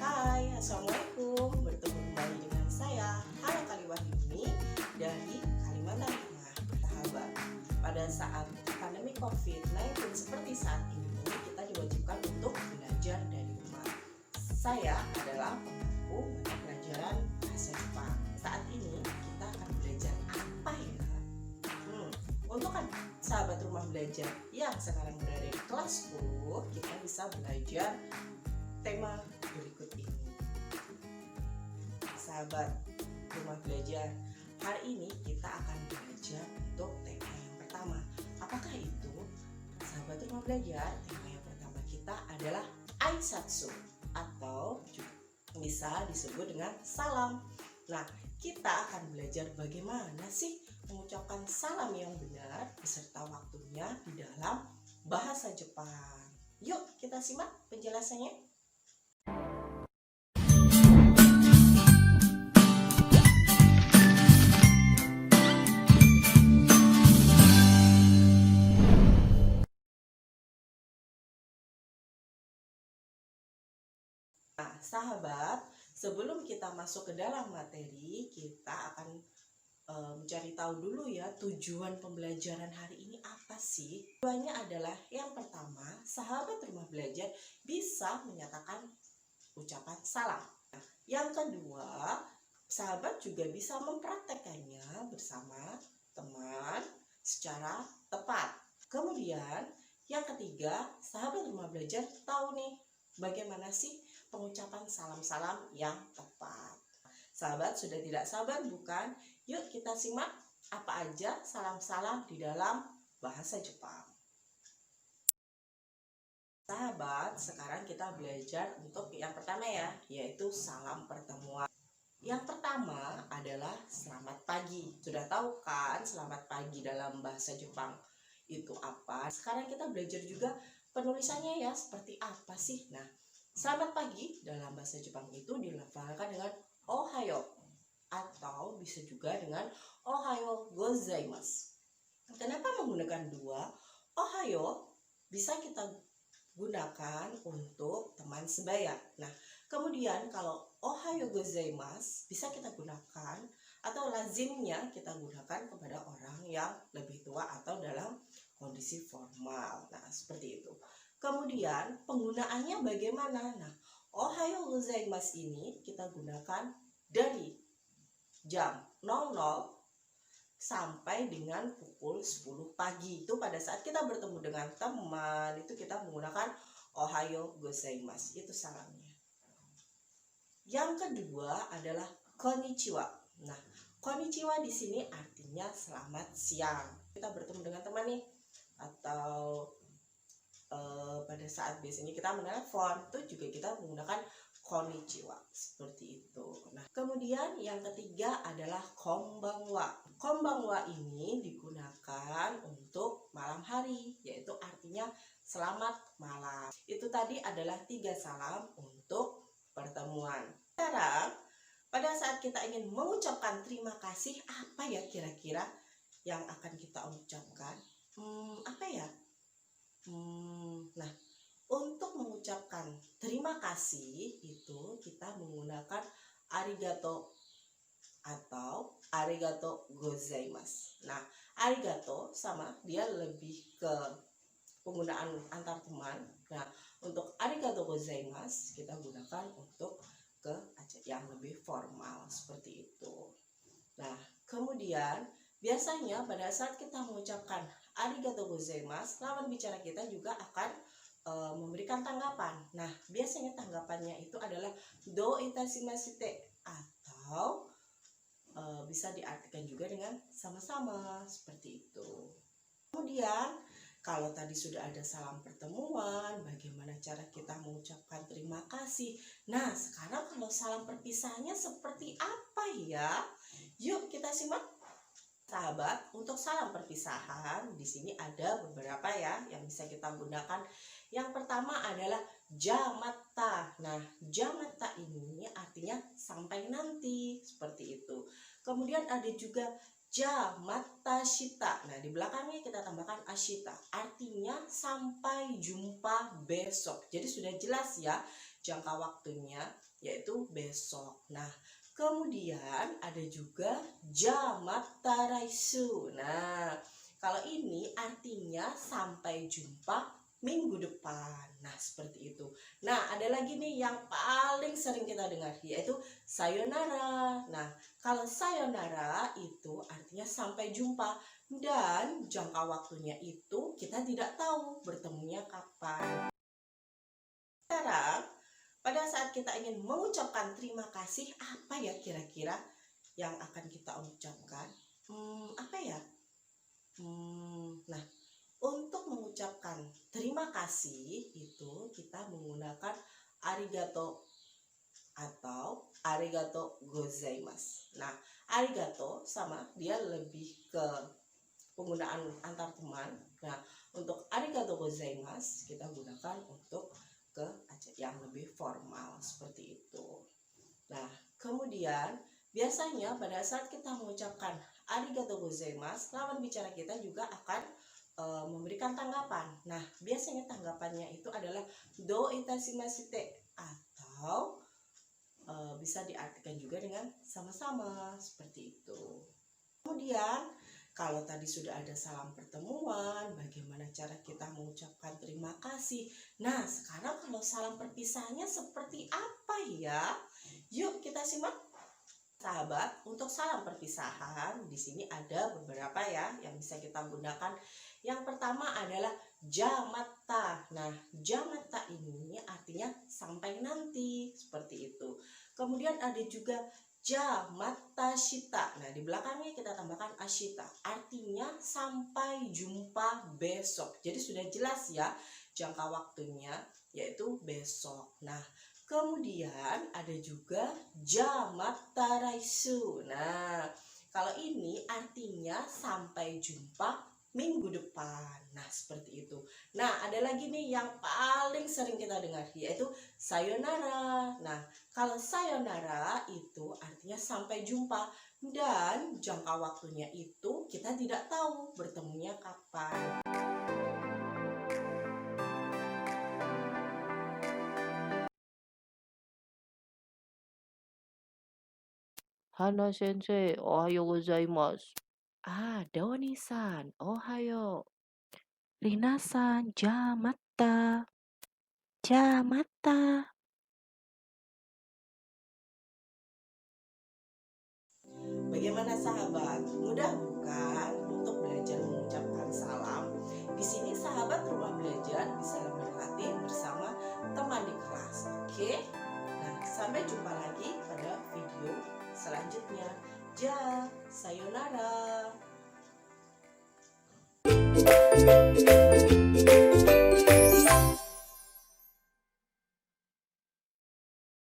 Hai, Assalamualaikum. Bertemu kembali dengan saya, Hana Kaliwahyuni dari Kalimantan Tengah, sahabat. Pada saat pandemi COVID-19 seperti saat ini, kita diwajibkan untuk belajar dari rumah. Saya adalah pemangku mata pelajaran bahasa Jepang. Saat ini kita akan belajar apa ya? Untuk sahabat rumah belajar yang sekarang berada di kelas 10, kita bisa belajar tema berikut ini. Sahabat rumah belajar, hari ini kita akan belajar untuk tema yang pertama. Apakah itu? Sahabat rumah belajar, tema yang pertama kita adalah aisatsu atau juga bisa disebut dengan salam. Nah, kita akan belajar bagaimana sih mengucapkan salam yang benar beserta waktunya di dalam bahasa Jepang. Yuk kita simak penjelasannya. Nah, sahabat, sebelum kita masuk ke dalam materi, kita akan mencari tahu dulu ya tujuan pembelajaran hari ini apa sih? Tujuannya adalah yang pertama, sahabat rumah belajar bisa menyatakan ucapan salam. Nah, yang kedua, sahabat juga bisa mempraktekannya bersama teman secara tepat. Kemudian, yang ketiga, sahabat rumah belajar tahu nih bagaimana sih pengucapan salam-salam yang tepat. Sahabat sudah tidak sabar bukan? Yuk kita simak apa aja salam-salam di dalam bahasa Jepang. Sahabat, sekarang kita belajar untuk yang pertama ya, yaitu salam pertemuan. Yang pertama adalah selamat pagi. Sudah tahu kan selamat pagi dalam bahasa Jepang itu apa? Sekarang kita belajar juga penulisannya ya, seperti apa sih? Nah, selamat pagi dalam bahasa Jepang itu dilafalkan dengan ohayo atau bisa juga dengan ohayo gozaimasu. Kenapa menggunakan dua? Ohayo bisa kita gunakan untuk teman sebaya. Nah, kemudian kalau ohayo gozaimasu bisa kita gunakan atau lazimnya kita gunakan kepada orang yang lebih tua atau dalam kondisi formal. Nah, seperti itu. Kemudian penggunaannya bagaimana? Nah, ohayo gozaimasu ini kita gunakan dari jam 00 sampai dengan pukul 10 pagi. Itu pada saat kita bertemu dengan teman, itu kita menggunakan ohayo gozaimasu. Itu salamnya. Yang kedua adalah konnichiwa. Nah, konnichiwa di sini artinya selamat siang. Kita bertemu dengan teman nih atau pada saat biasanya kita menelpon, itu juga kita menggunakan konnichiwa seperti itu. Nah, kemudian yang ketiga adalah konbanwa. Konbanwa ini digunakan untuk malam hari, yaitu artinya selamat malam. Itu tadi adalah 3 salam untuk pertemuan. Sekarang, pada saat kita ingin mengucapkan terima kasih, apa ya kira-kira yang akan kita ucapkan? Apa ya? Nah, untuk mengucapkan terima kasih itu kita menggunakan arigato atau arigato gozaimasu. Nah, arigato sama dia lebih ke penggunaan antar teman. Nah, untuk arigato gozaimasu kita gunakan untuk ke yang lebih formal seperti itu. Nah, kemudian biasanya pada saat kita mengucapkan arigato gozaimasu, lawan bicara kita juga akan memberikan tanggapan. Nah, biasanya tanggapannya itu adalah do itashimashite atau bisa diartikan juga dengan sama-sama seperti itu. Kemudian kalau tadi sudah ada salam pertemuan, bagaimana cara kita mengucapkan terima kasih. Nah, sekarang kalau salam perpisahannya seperti apa ya? Yuk kita simak. Sahabat, untuk salam perpisahan di sini ada beberapa ya yang bisa kita gunakan. Yang pertama adalah jamata. Nah, jamata ini artinya sampai nanti, seperti itu. Kemudian ada juga jamata shita. Nah, di belakangnya kita tambahkan ashita. Artinya sampai jumpa besok. Jadi sudah jelas ya. jangka waktunya yaitu besok. Nah, kemudian ada juga jamataraisu. Nah, kalau ini artinya sampai jumpa minggu depan. Nah, seperti itu. Nah, ada lagi nih yang paling sering kita dengar, yaitu sayonara. Nah, kalau sayonara itu artinya sampai jumpa, dan jangka waktunya itu kita tidak tahu bertemunya kapan. Sekarang, pada saat kita ingin mengucapkan terima kasih, apa ya kira-kira yang akan kita ucapkan? Apa ya? Nah, untuk mengucapkan terima kasih itu kita menggunakan arigato atau arigato gozaimasu. Nah, arigato sama dia lebih ke penggunaan antar teman. Nah, untuk arigato gozaimasu kita gunakan untuk ke yang lebih formal seperti itu. Nah, kemudian biasanya pada saat kita mengucapkan arigato gozaimasu, lawan bicara kita juga akan memberikan tanggapan. Nah, biasanya tanggapannya itu adalah do itashimashite atau bisa diartikan juga dengan sama-sama seperti itu. Kemudian kalau tadi sudah ada salam pertemuan, bagaimana cara kita mengucapkan terima kasih. Nah, sekarang kalau salam perpisahannya seperti apa ya? Yuk kita simak. Sahabat, untuk salam perpisahan di sini ada beberapa ya yang bisa kita gunakan. Yang pertama adalah jamatta. Nah, jamatta ini artinya sampai nanti, seperti itu. Kemudian ada juga jamatta shita. Nah, di belakangnya kita tambahkan ashita, artinya sampai jumpa besok. Jadi sudah jelas ya jangka waktunya, yaitu besok. Nah, kemudian ada juga jamataraisu. Nah, kalau ini artinya sampai jumpa minggu depan. Nah, seperti itu. Nah, ada lagi nih yang paling sering kita dengar, yaitu sayonara. Nah, kalau sayonara itu artinya sampai jumpa, dan jangka waktunya itu kita tidak tahu bertemunya kapan. Hana sensei, ohayo gozaimasu. Ah, Doni-san, ohayo. Rina-san, jamatta. Jamatta. Bagaimana sahabat? Mudah bukan untuk belajar mengucapkan salam? Di sini sahabat rumah belajar bisa berlatih bersama teman di kelas. Oke? Nah, sampai jumpa lagi pada video selanjutnya. Ja, sayonara.